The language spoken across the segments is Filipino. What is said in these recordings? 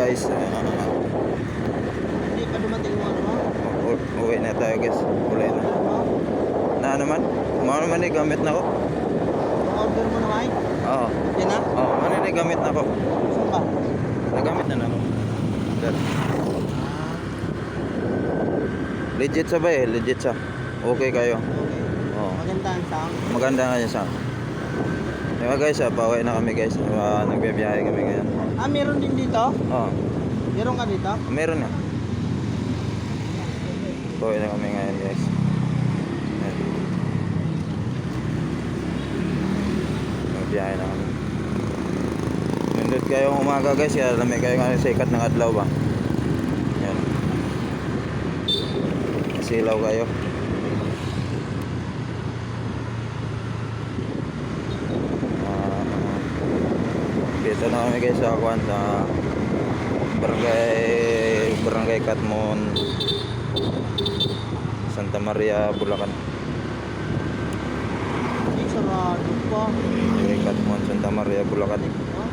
guys. Hindi pa dumating mo ano? Uwi na tayo guys. Uwi na. Na naman? Mga naman eh, gamit na ko. Order mo na Mike? Oo. Yan na? Oo, ano na gamit na ko. Saan ba? Nagamit na ako. Legit sa ba eh? Legit sa. Okay kayo. Okay. Oo. Maganda ang sound. Maganda nga yung sound. Diba guys, pauwi na kami guys. Nagbibiyahe kami ngayon. Ah, meron din dito? Oo. Meron ka dito? Meron na. Pauwi na kami ngayon guys. Ayan. Nagbiyahe na kami. Nindot kayong umaga guys, kaya lamig kayo nga sa ikat ng adlaw ba. Ayan. Silaw kayo. Dito na kami guys sa Kwan, sa Barangay Katmon, Santa Maria, Bulacan. Ay, sarado pa. Barangay Katmon, Santa Maria, Bulacan. Oh,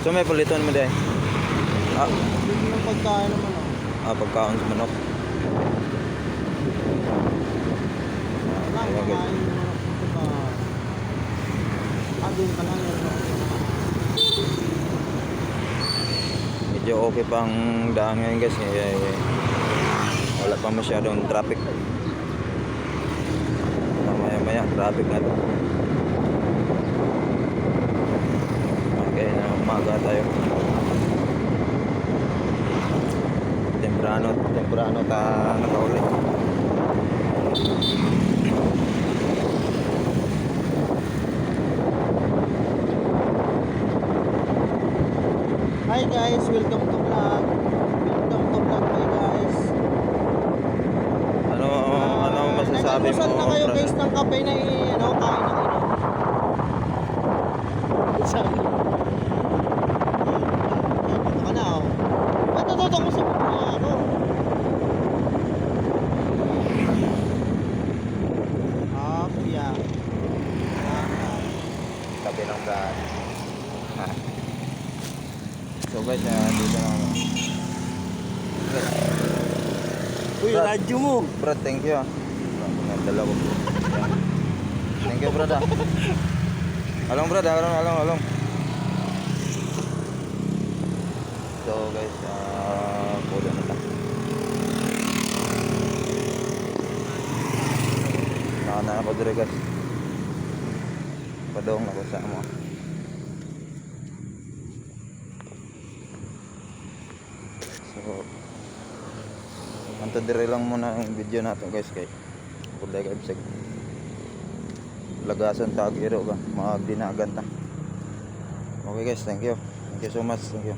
So may puliton mo dahil. bigyan ng pagkain naman Pagkaon sa manok. Ayan, guys. Kakain mo na pagkain. Doon ka lang yan. Medyo okay pang daan ngayon guys. Wala pa masyadong traffic. Maya traffic na to. Okay, na umaga tayo. Temprano nakauli. Hi guys, welcome to vlog. Welcome to vlog guys. Ano masasabi mo? Nag-almusal na kayo guys ng kape na kain ng Sabi. Dito ka na oh. Matututok mo sa mga ano. Kuya. Tabi ng daan. So guys, dito na kami. Uy, Brad. radyo mo. Brad, thank you. Dala ko. Thank you, brad. Along, brad. Along. So guys, pulo na lang. Nakana ako dire guys. Padong ako sa mo. So, anto dire lang muna ang video natin guys kay kulay ka ibsag lagasan tagiro ba mga dinagan ta. Okay guys, thank you so much, thank you.